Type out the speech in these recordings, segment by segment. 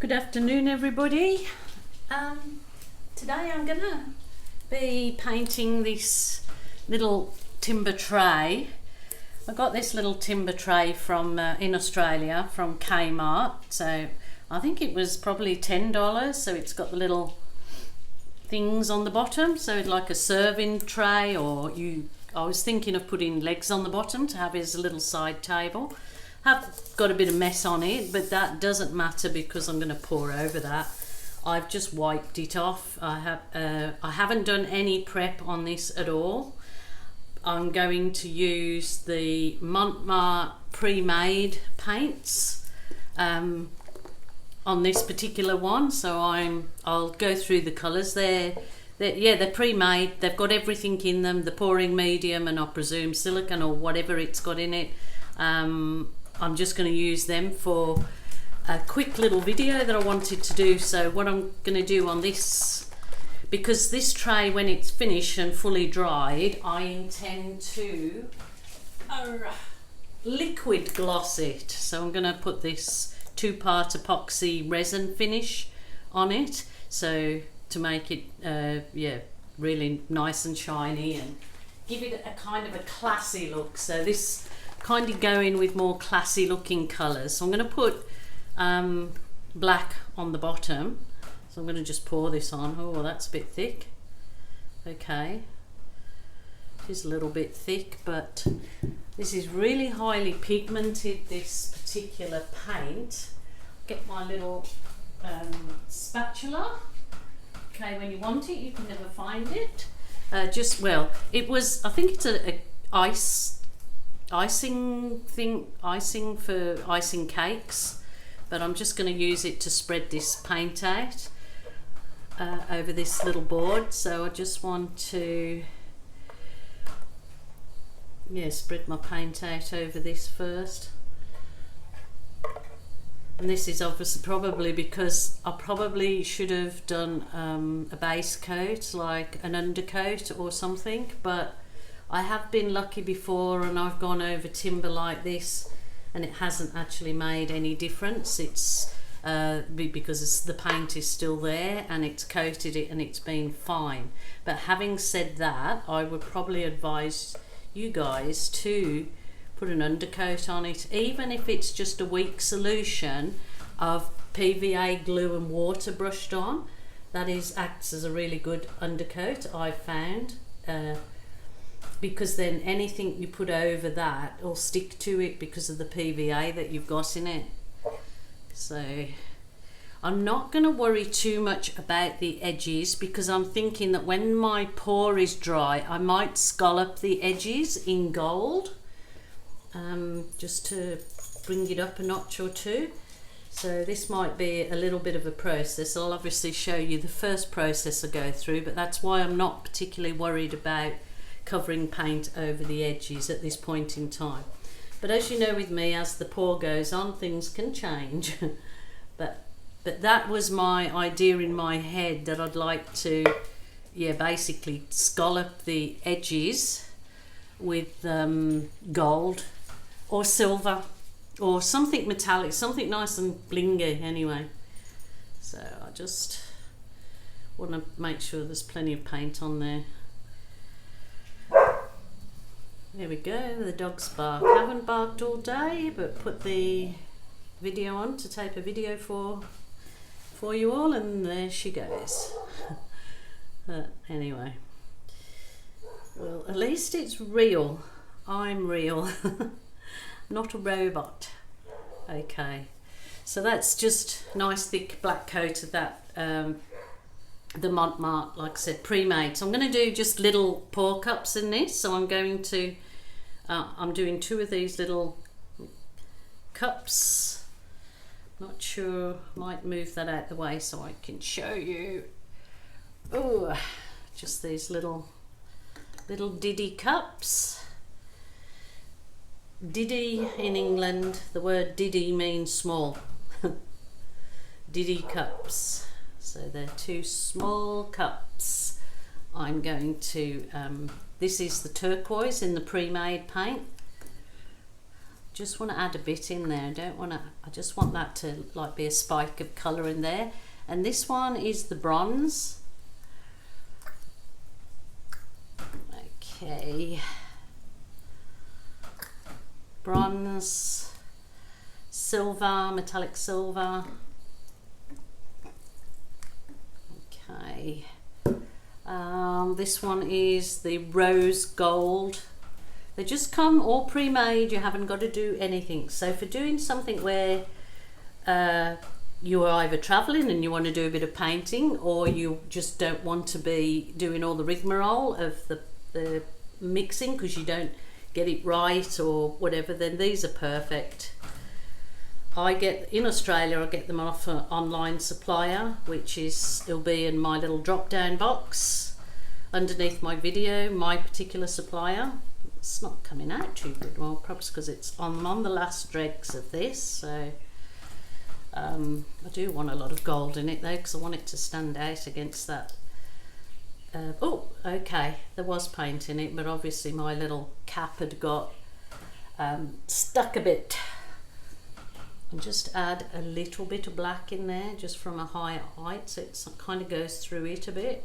Good afternoon, everybody. Today I'm gonna be painting this little timber tray. I got this little timber tray from in Australia from Kmart, so I think it was probably $10. So it's got the little things on the bottom, so like a serving tray, or I was thinking of putting legs on the bottom to have as a little side table. Have got a bit of mess on it, but that doesn't matter because I'm going to pour over that. I've just wiped it off. I haven't done any prep on this at all. I'm going to use the Mont Marte pre-made paints on this particular one, so I'll go through the colours. They're pre-made. They've got everything in them, the pouring medium and I presume silicone or whatever it's got in it. I'm just going to use them for a quick little video that I wanted to do. So what I'm going to do on this, because this tray, when it's finished and fully dried, I intend to liquid gloss it. So I'm going to put this 2-part epoxy resin finish on it, so to make it really nice and shiny and give it a kind of a classy look. So this kind of going with more classy looking colours. So I'm going to put black on the bottom. So I'm going to just pour this on. Oh, that's a bit thick. Okay, it is a little bit thick, but this is really highly pigmented, this particular paint. Get my little spatula. Okay, when you want it, you can never find it. It was, I think it's a icing for icing cakes, but I'm just going to use it to spread this paint out over this little board. So I just want to spread my paint out over this first. And this is obviously probably because I probably should have done a base coat, like an undercoat or something, but I have been lucky before and I've gone over timber like this and it hasn't actually made any difference. It's because the paint is still there and it's coated it and it's been fine. But having said that, I would probably advise you guys to put an undercoat on it, even if it's just a weak solution of PVA glue and water brushed on. That acts as a really good undercoat, I've found. Because then anything you put over that will stick to it because of the PVA that you've got in it. So I'm not going to worry too much about the edges, because I'm thinking that when my pour is dry I might scallop the edges in gold, just to bring it up a notch or two. So this might be a little bit of a process. I'll obviously show you the first process I go through, but that's why I'm not particularly worried about covering paint over the edges at this point in time. But as you know, with me, as the pour goes on, things can change. but that was my idea in my head, that I'd like to basically scallop the edges with gold or silver or something metallic, something nice and blingy anyway. So I just want to make sure there's plenty of paint on there. There we go, the dogs bark. I haven't barked all day, but put the video on to tape a video for you all, and there she goes. Anyway, well, at least it's real. I'm real, not a robot. Okay, so that's just nice thick black coat of that the Mont Marte, like I said, pre-made. So I'm going to do just little pour cups in this. So I'm going to I'm doing 2 of these little cups. Not sure, might move that out the way so I can show you. Oh, just these little diddy cups. Diddy in England, the word diddy means small. Diddy cups. So they're 2 small cups. I'm going to, this is the turquoise in the pre-made paint. just want to add a bit in there. I just want that to like be a spike of colour in there. And this one is the bronze. Okay. Bronze, silver, metallic silver. Okay. This one is the rose gold. They just come all pre-made, you haven't got to do anything. So for doing something where you're either traveling and you want to do a bit of painting, or you just don't want to be doing all the rigmarole of the mixing because you don't get it right or whatever, then these are perfect. In Australia, I get them off an online supplier, which it'll be in my little drop down box underneath my video, my particular supplier. It's not coming out too good, well, perhaps because I'm on the last dregs of this, so I do want a lot of gold in it though, because I want it to stand out against that. Oh, okay, there was paint in it, but obviously my little cap had got stuck a bit. And just add a little bit of black in there, just from a higher height, so it kind of goes through it a bit.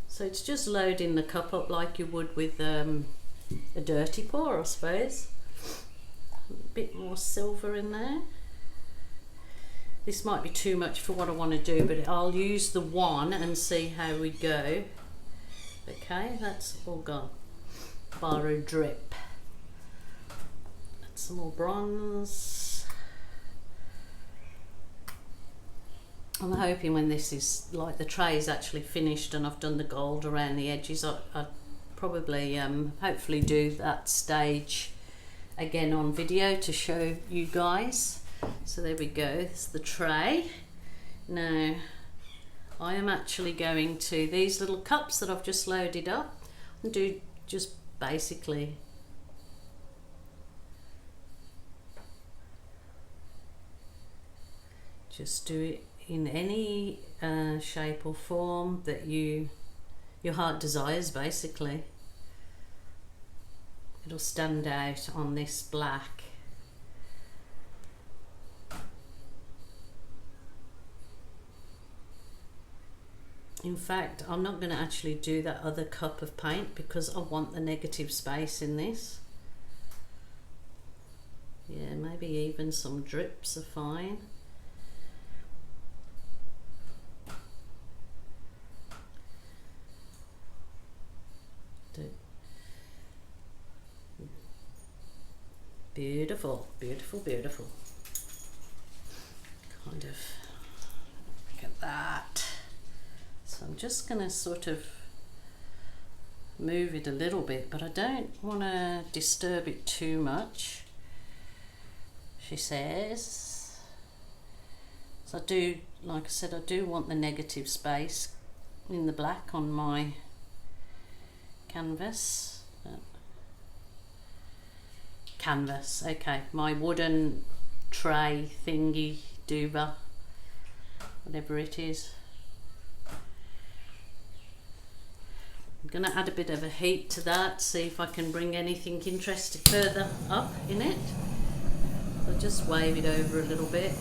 So it's just loading the cup up like you would with a dirty pour, I suppose. A bit more silver in there. This might be too much for what I want to do, but I'll use the one and see how we go. Okay, that's all gone. Borrow drip. Some more bronze. I'm hoping when this is like the tray is actually finished and I've done the gold around the edges, I'd probably hopefully do that stage again on video to show you guys. So there we go, this is the tray. Now I am actually going to these little cups that I've just loaded up and do just basically just do it in any shape or form that your heart desires, basically. It'll stand out on this black. In fact, I'm not going to actually do that other cup of paint because I want the negative space in this. Yeah, maybe even some drips are fine. Beautiful, beautiful, beautiful. Kind of look at that. So I'm just going to sort of move it a little bit, but I don't want to disturb it too much, she says. So I do, like I said, I do want the negative space in the black on my canvas. Okay, my wooden tray thingy doober, whatever it is. I'm going to add a bit of a heat to that, see if I can bring anything interesting further up in it. I'll just wave it over a little bit.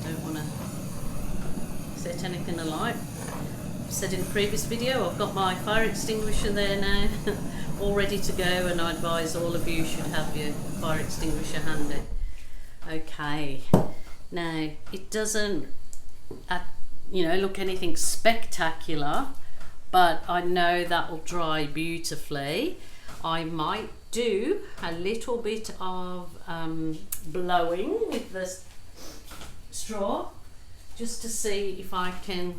Don't want to set anything alight. I've said in the previous video, I've got my fire extinguisher there now. All ready to go, and I advise all of you should have your fire extinguisher handy. Okay, now it doesn't look anything spectacular, but I know that will dry beautifully. I might do a little bit of blowing with the straw just to see if I can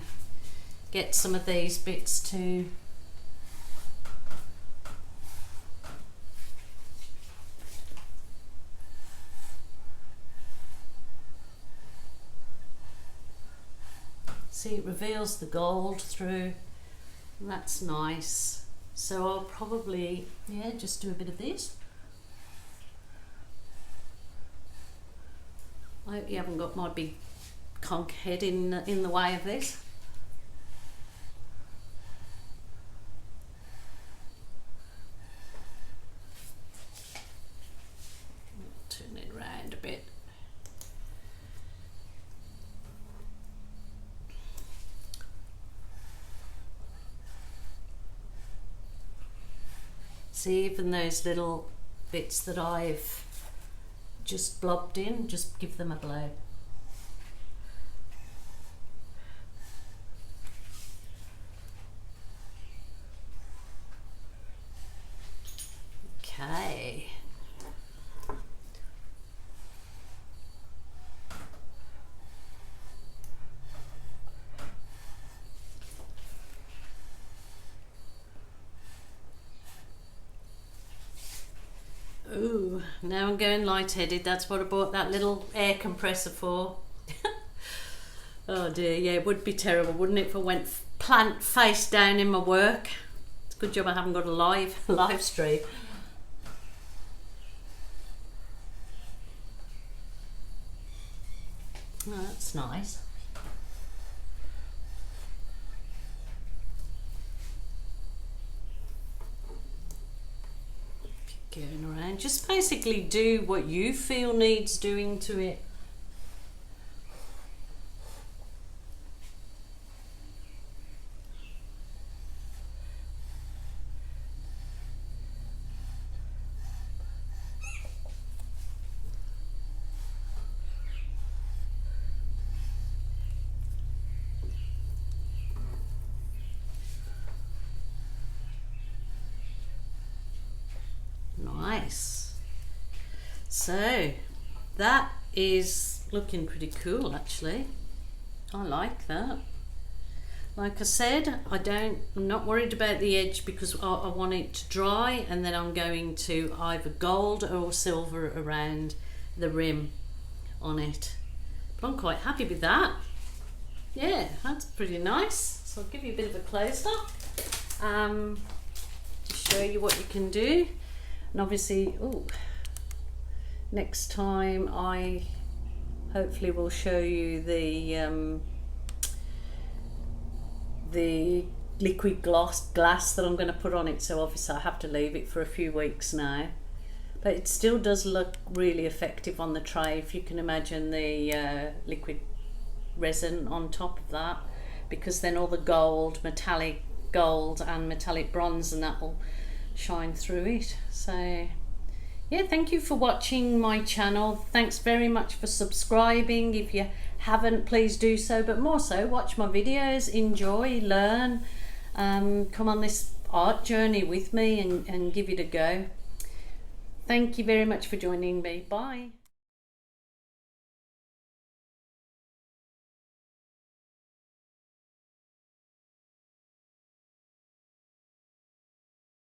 get some of these bits to see. It reveals the gold through, and that's nice. So I'll probably, yeah, just do a bit of this. I hope you haven't got my big conch head in the way of this. See, even those little bits that I've just blobbed in, just give them a blow. Okay. Ooh, now I'm going lightheaded. That's what I bought that little air compressor for. Oh dear, yeah, it would be terrible, wouldn't it, if I went plant face down in my work. It's a good job I haven't got a live stream. Oh, that's nice. Going around, just basically do what you feel needs doing to it. Nice. So that is looking pretty cool, actually. I like that. Like I said, I'm not worried about the edge because I want it to dry, and then I'm going to either gold or silver around the rim on it. But I'm quite happy with that. Yeah, that's pretty nice. So I'll give you a bit of a close-up to show you what you can do. And obviously, next time I hopefully will show you the liquid glass that I'm going to put on it. So obviously I have to leave it for a few weeks now, but it still does look really effective on the tray, if you can imagine the liquid resin on top of that, because then all the gold, metallic gold and metallic bronze and that will shine through it. So yeah, thank you for watching my channel. Thanks very much for subscribing. If you haven't, please do so, but more so watch my videos, enjoy, learn, come on this art journey with me and give it a go. Thank you very much for joining me. Bye.